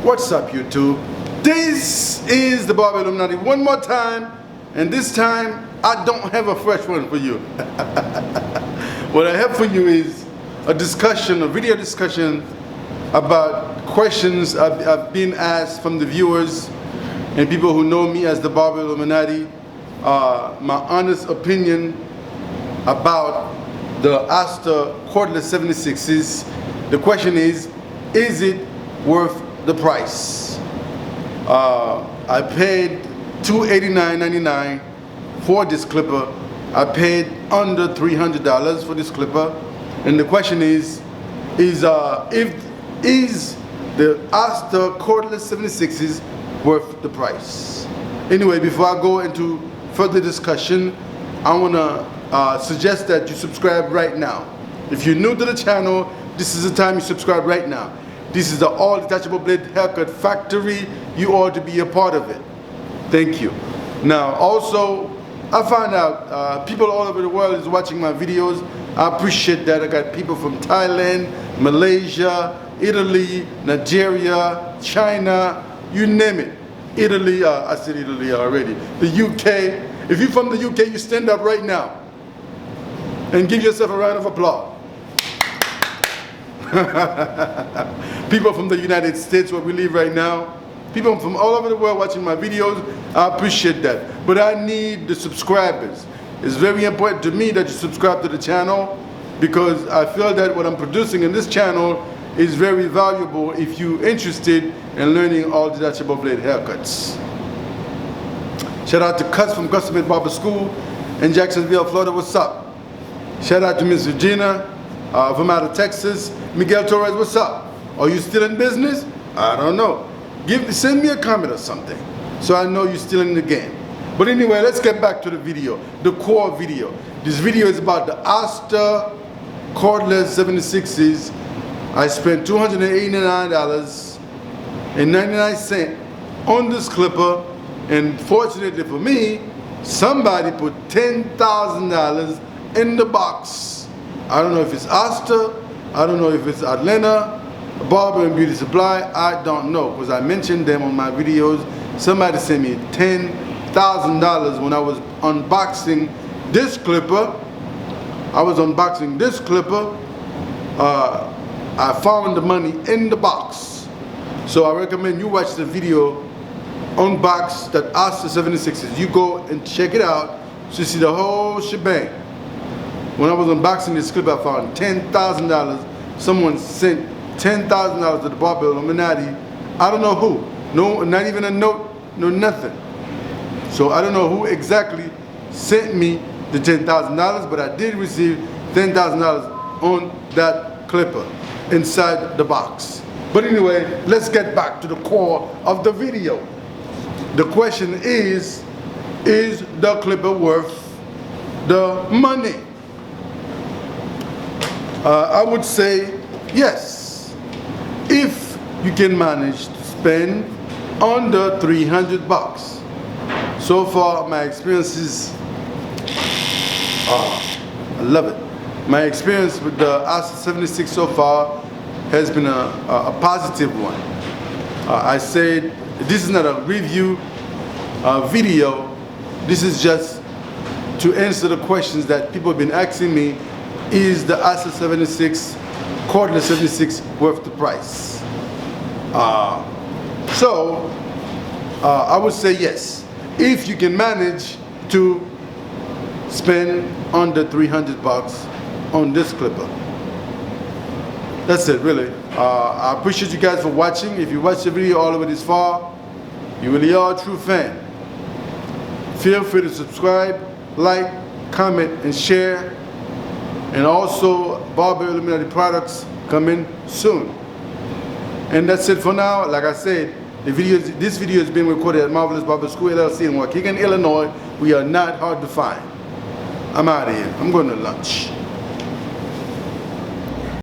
What's up, YouTube? This is the Barber Illuminati one more time, and this time I don't have a fresh one for you. What I have for you is a discussion, a video discussion about questions I've been asked from the viewers and people who know me as the Barber Illuminati. My honest opinion about the Oster Cordless 76s. The question is it worth the price? I paid $289.99 for this clipper. I paid under $300 for this clipper, and the question is the Oster Cordless 76s worth the price? Anyway, before I go into further discussion, I want to suggest that you subscribe right now. If you're new to the channel, this is the time you subscribe right now. This is the all detachable blade haircut factory. You ought to be a part of it. Thank you. Now, also, I found out people all over the world is watching my videos. I appreciate that. I got people from Thailand, Malaysia, Italy, Nigeria, China, you name it. Italy, I said Italy already. The UK. If you're from the UK, you stand up right now and give yourself a round of applause. People from the United States, where we live right now, people from all over the world watching my videos, I appreciate that. But I need the subscribers. It's very important to me that you subscribe to the channel, because I feel that what I'm producing in this channel is very valuable if you're interested in learning all detachable blade haircuts. Shout out to Cuts from Custom Made Barber School in Jacksonville, Florida. What's up? Shout out to Miss Regina from out of Texas. Miguel Torres, what's up? Are you still in business? I don't know. Send me a comment or something so I know you're still in the game. But anyway, let's get back to the video, the core video. This video is about the Oster Cordless 76s. I spent $289.99 on this clipper, and fortunately for me, somebody put $10,000 in the box. I don't know if it's Oster, I don't know if it's Atlanta, Barber and Beauty Supply, I don't know, because I mentioned them on my videos. Somebody sent me $10,000 when I was unboxing this clipper. I found the money in the box. So I recommend you watch the video, unbox that Oster 76s. You go and check it out so you see the whole shebang. When I was unboxing this clip, I found $10,000. Someone sent $10,000 to the Barber Illuminati. I don't know who. No, not even a note, no nothing. So I don't know who exactly sent me the $10,000, but I did receive $10,000 on that clipper inside the box. But anyway, let's get back to the core of the video. The question is the clipper worth the money? I would say yes, if you can manage to spend under 300 bucks. So far, my experience is, I love it. My experience with the Oster 76 so far has been a positive one. I said this is not a review video. This is just to answer the questions that people have been asking me. Is the Oster 76 Cordless 76 worth the price? I would say yes, if you can manage to spend under 300 bucks on this clipper. That's it, really. I appreciate you guys for watching. If you watched the video all the way this far, you really are a true fan. Feel free to subscribe, like, comment, and share. And also, Barber Illuminati products coming soon. And that's it for now. Like I said, this video is being recorded at Marvelous Barber School LLC in Waukegan, Illinois. We are not hard to find. I'm out of here. I'm going to lunch.